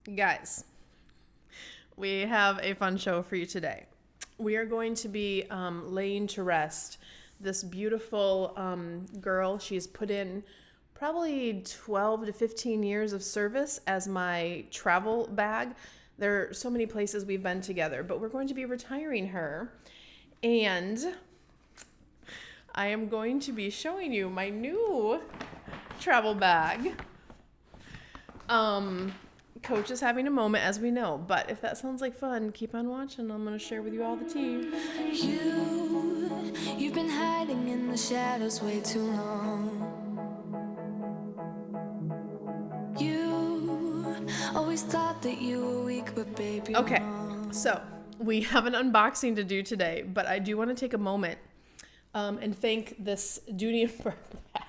Guys, we have a fun show for you today. We are going to be laying to rest this beautiful girl. She's put in probably 12 to 15 years of service as my travel bag. There are so many places we've been together, but we're going to be retiring her. And I am going to be showing you my new travel bag. Coach is having a moment, as we know, but if that sounds like fun, keep on watching. I'm going to share with you all the tea. You've been hiding in the shadows way too long. You always thought that you were weak, but baby. Okay, so we have an unboxing to do today, but I do want to take a moment and thank this Dooney Bourke bag.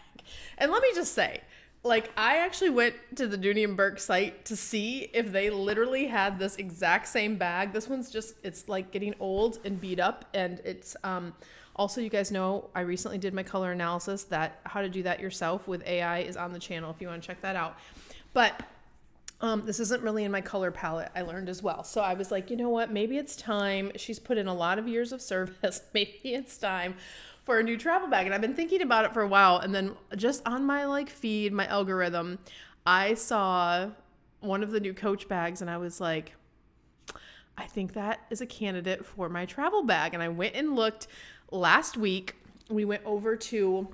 And let me just say, I actually went to the Dooney Bourke site to see if they literally had this exact same bag. This one's just, it's like getting old and beat up. And it's, also, you guys know, I recently did my color analysis. That how to do that yourself with AI is on the channel if you want to check that out. But this isn't really in my color palette, I learned as well. So I was like, you know what, maybe it's time. She's put in a lot of years of service. Maybe it's time for a new travel bag. And I've been thinking about it for a while. And then just on my feed, my algorithm, I saw one of the new Coach bags and I was like, I think that is a candidate for my travel bag. And I went and looked last week. We went over to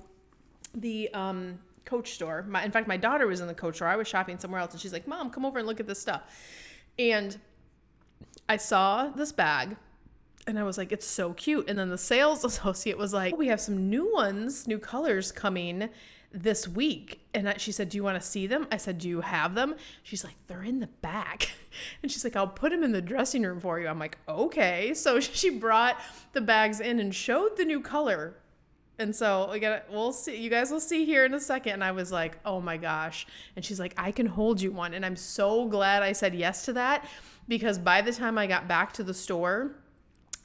the Coach store. In fact, my daughter was in the Coach store. I was shopping somewhere else and she's like, Mom, come over and look at this stuff. And I saw this bag and I was like, it's so cute. And then the sales associate was like, we have some new ones, new colors coming this week. And she said, do you want to see them? I said, do you have them? She's like, they're in the back. And she's like, I'll put them in the dressing room for you. I'm like, okay. So she brought the bags in and showed the new color. And so we'll see. You guys will see here in a second. And I was like, oh my gosh. And she's like, I can hold you one. And I'm so glad I said yes to that because by the time I got back to the store,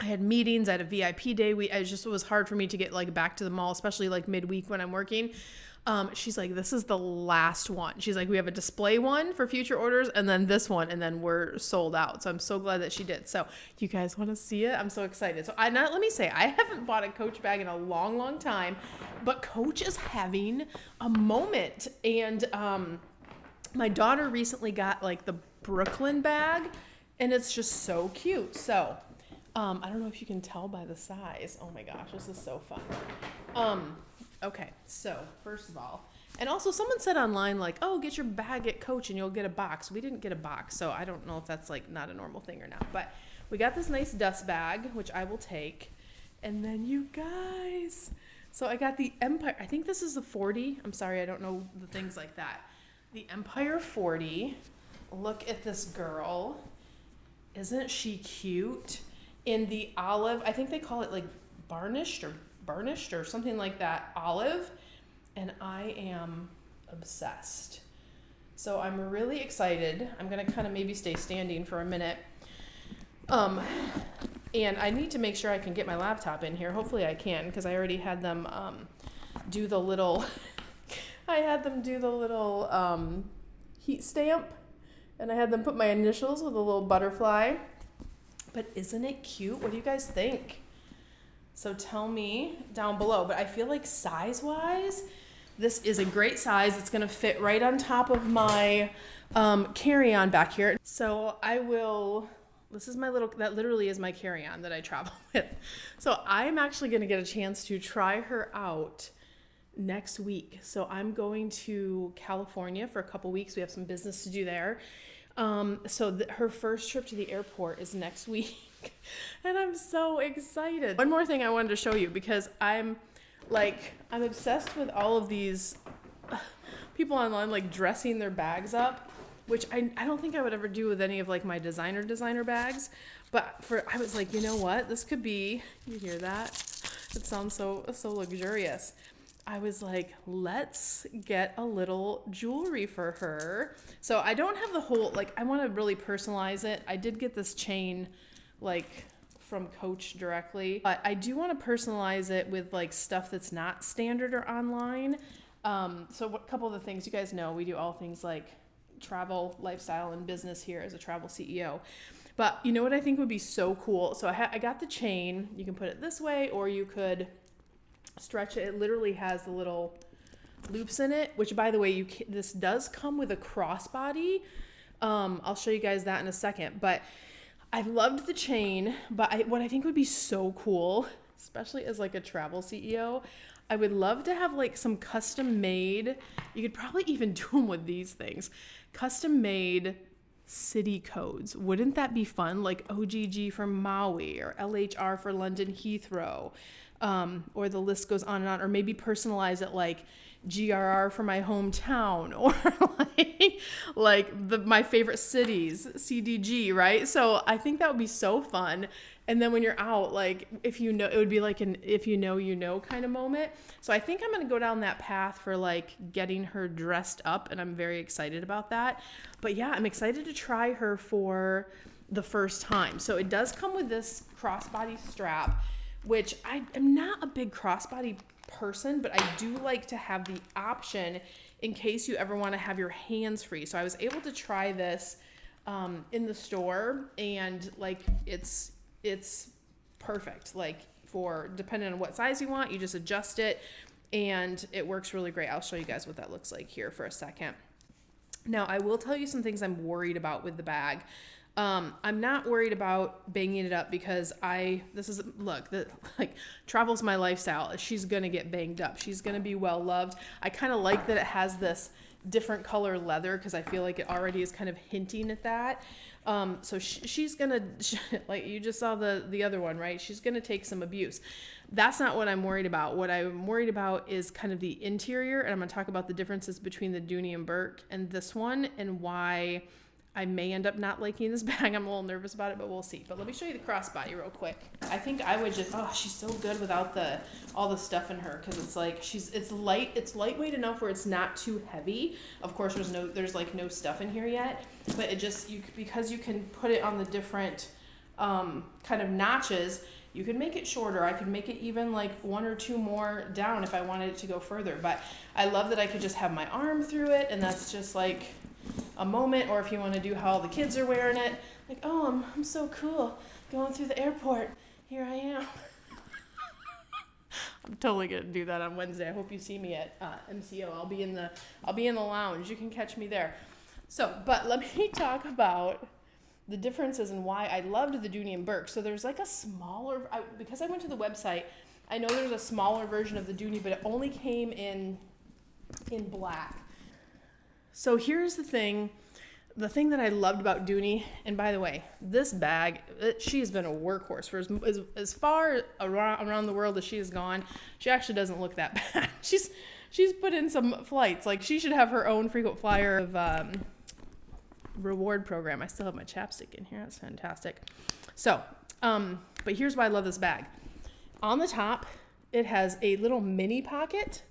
I had meetings, I had a VIP day. It was hard for me to get back to the mall, especially midweek when I'm working. She's like, this is the last one. She's like, we have a display one for future orders and then this one, and then we're sold out. So I'm so glad that she did. So you guys want to see it? I'm so excited. So let me say, I haven't bought a Coach bag in a long, long time, but Coach is having a moment. And my daughter recently got the Brooklyn bag and it's just so cute. So I don't know if you can tell by the size. Oh my gosh, this is so fun. Okay, so first of all, and also someone said online oh, get your bag at Coach and you'll get a box. We didn't get a box, so I don't know if that's not a normal thing or not. But we got this nice dust bag, which I will take. And then you guys, so I got the Empire. I think this is the 40. I'm sorry, I don't know the things like that. The Empire 40. Look at this girl. Isn't she cute? In the olive, I think they call it burnished or something like that, olive, and I am obsessed. So I'm really excited. I'm gonna kind of maybe stay standing for a minute. And I need to make sure I can get my laptop in here. Hopefully I can, because I already had them do the little heat stamp, and I had them put my initials with a little butterfly. But isn't it cute? What do you guys think? So tell me down below. But I feel size-wise, this is a great size. It's going to fit right on top of my carry-on back here. So this is that literally is my carry-on that I travel with. So I'm actually going to get a chance to try her out next week. So I'm going to California for a couple weeks. We have some business to do there. So her first trip to the airport is next week and I'm so excited. One more thing I wanted to show you because I'm obsessed with all of these people online dressing their bags up, which I don't think I would ever do with any of my designer bags. But I was like, you know what? This could be, you hear that? It sounds so luxurious. I was like, let's get a little jewelry for her. So I don't have the whole, I want to really personalize it. I did get this chain, from Coach directly, but I do want to personalize it with stuff that's not standard or online. So a couple of the things you guys know, we do all things travel lifestyle and business here as a travel CEO. But you know what I think would be so cool? So I got the chain. You can put it this way, or you could stretch it. It literally has the little loops in it, which by the way, this does come with a crossbody. I'll show you guys that in a second. But I loved the chain, but what I think would be so cool, especially as like a travel CEO, I would love to have like some custom made, you could probably even do them with these things, custom made city codes. Wouldn't that be fun? Like OGG for Maui or LHR for London Heathrow, or the list goes on and on, or maybe personalize it like GRR for my hometown, or my favorite cities, CDG, right? So I think that would be so fun. And then when you're out, like, if you know, it would be like an if you know kind of moment. So I think I'm going to go down that path for like getting her dressed up, and I'm very excited about that. But yeah, I'm excited to try her for the first time. So it does come with this crossbody strap, which I am not a big crossbody person, but I do like to have the option in case you ever want to have your hands free. So I was able to try this in the store, and like it's perfect. Like for depending on what size you want, you just adjust it and it works really great. I'll show you guys what that looks like here for a second. Now I will tell you some things I'm worried about with the bag. I'm not worried about banging it up because travel's my lifestyle. She's going to get banged up. She's going to be well loved. I kind of like that it has this different color leather because I feel like it already is kind of hinting at that. So she's going to, like you just saw the other one, right? She's going to take some abuse. That's not what I'm worried about. What I'm worried about is kind of the interior. And I'm going to talk about the differences between the Dooney and Bourke and this one, and why I may end up not liking this bag. I'm a little nervous about it, but we'll see. But let me show you the crossbody real quick. I think I would just, she's so good without all the stuff in her, because it's like it's lightweight enough where it's not too heavy. Of course, there's like no stuff in here yet, but it just because you can put it on the different kind of notches. You could make it shorter. I could make it even like one or two more down if I wanted it to go further. But I love that I could just have my arm through it, and that's just like a moment. Or if you want to do how all the kids are wearing it, like, oh, I'm so cool going through the airport. Here I am. I'm totally gonna do that on Wednesday. I hope you see me at MCO. I'll be in the lounge. You can catch me there. So, but let me talk about the differences and why I loved the Dooney and Bourke. So there's like a smaller, because I went to the website, I know there's a smaller version of the Dooney, but it only came in black. So here's the thing that I loved about Dooney, and by the way, this bag, she has been a workhorse for as far around the world as she has gone. She actually doesn't look that bad. She's put in some flights. Like, she should have her own frequent flyer of reward program. I still have my chapstick in here. That's fantastic. So, but here's why I love this bag. On the top, it has a little mini pocket.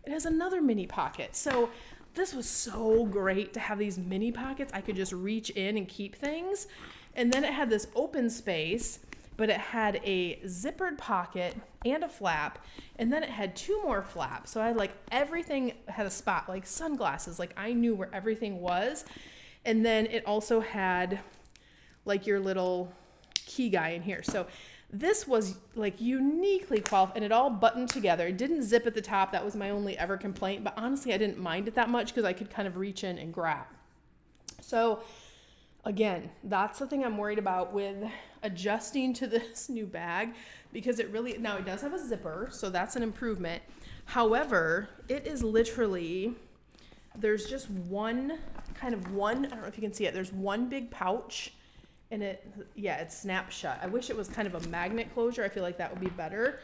It has another mini pocket. So this was so great to have these mini pockets. I could just reach in and keep things. And then it had this open space, but it had a zippered pocket and a flap. And then it had two more flaps. So I had like everything had a spot, like sunglasses. Like I knew where everything was. And then it also had like your little key guy in here. So this was like uniquely qualified, and it all buttoned together. It didn't zip at the top. That was my only ever complaint. But honestly, I didn't mind it that much because I could kind of reach in and grab. So again, that's the thing I'm worried about with adjusting to this new bag, because now it does have a zipper. So that's an improvement. However, it is literally, there's just one, I don't know if you can see it. There's one big pouch, and it snaps shut. I wish it was kind of a magnet closure. I feel like that would be better.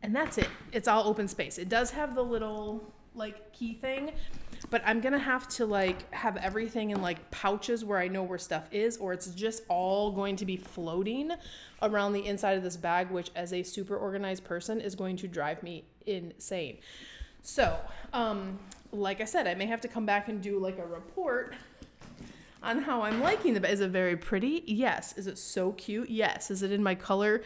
And that's it. It's all open space. It does have the little like key thing, but I'm going to have to like have everything in like pouches where I know where stuff is, or it's just all going to be floating around the inside of this bag, which as a super organized person is going to drive me insane. So, like I said, I may have to come back and do like a report on how I'm liking the bag. Is it very pretty? Yes. Is it so cute? Yes. Is it in my color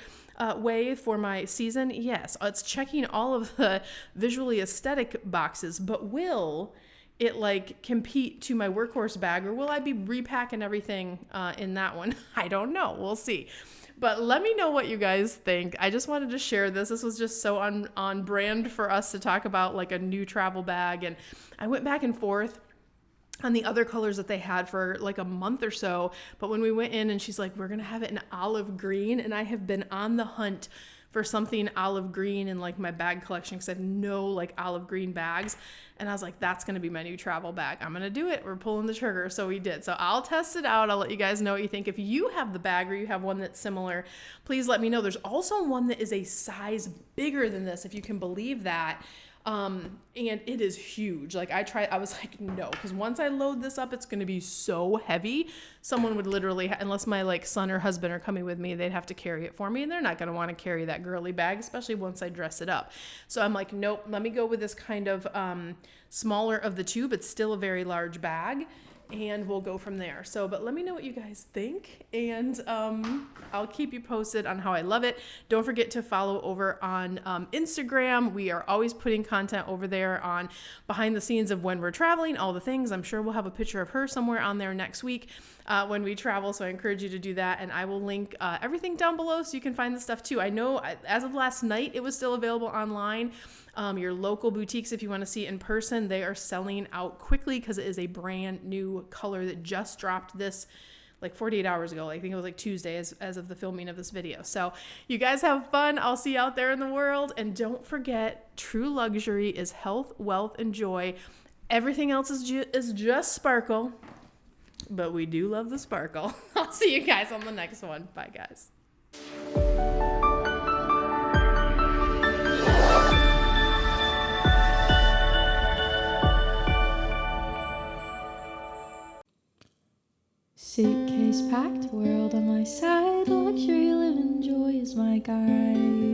way for my season? Yes. It's checking all of the visually aesthetic boxes, but will it like compete to my workhorse bag, or will I be repacking everything in that one? I don't know. We'll see. But let me know what you guys think. I just wanted to share this. This was just so on brand for us to talk about like a new travel bag. And I went back and forth on the other colors that they had for like a month or so. But when we went in and she's like, we're going to have it in olive green. And I have been on the hunt for something olive green in like my bag collection because I have no like olive green bags. And I was like, that's going to be my new travel bag. I'm going to do it. We're pulling the trigger. So we did. So I'll test it out. I'll let you guys know what you think. If you have the bag or you have one that's similar, please let me know. There's also one that is a size bigger than this, if you can believe that. And it is huge. Like I was like, no, because once I load this up, it's going to be so heavy. Someone would literally, unless my like son or husband are coming with me, they'd have to carry it for me. And they're not going to want to carry that girly bag, especially once I dress it up. So I'm like, nope, let me go with this kind of, smaller of the two, but still a very large bag. And we'll go from there. So, but let me know what you guys think. And I'll keep you posted on how I love it. Don't forget to follow over on Instagram. We are always putting content over there on behind the scenes of when we're traveling, all the things. I'm sure we'll have a picture of her somewhere on there next week when we travel. So I encourage you to do that. And I will link everything down below so you can find the stuff too. I know as of last night, it was still available online. Your local boutiques, if you want to see it in person, they are selling out quickly because it is a brand new color that just dropped this like 48 hours ago. I think it was like Tuesday as of the filming of this video. So you guys have fun. I'll see you out there in the world. And don't forget, true luxury is health, wealth, and joy. Everything else is just sparkle, but we do love the sparkle. I'll see you guys on the next one. Bye, guys. Suitcase packed, world on my side, luxury, live, enjoy is my guide.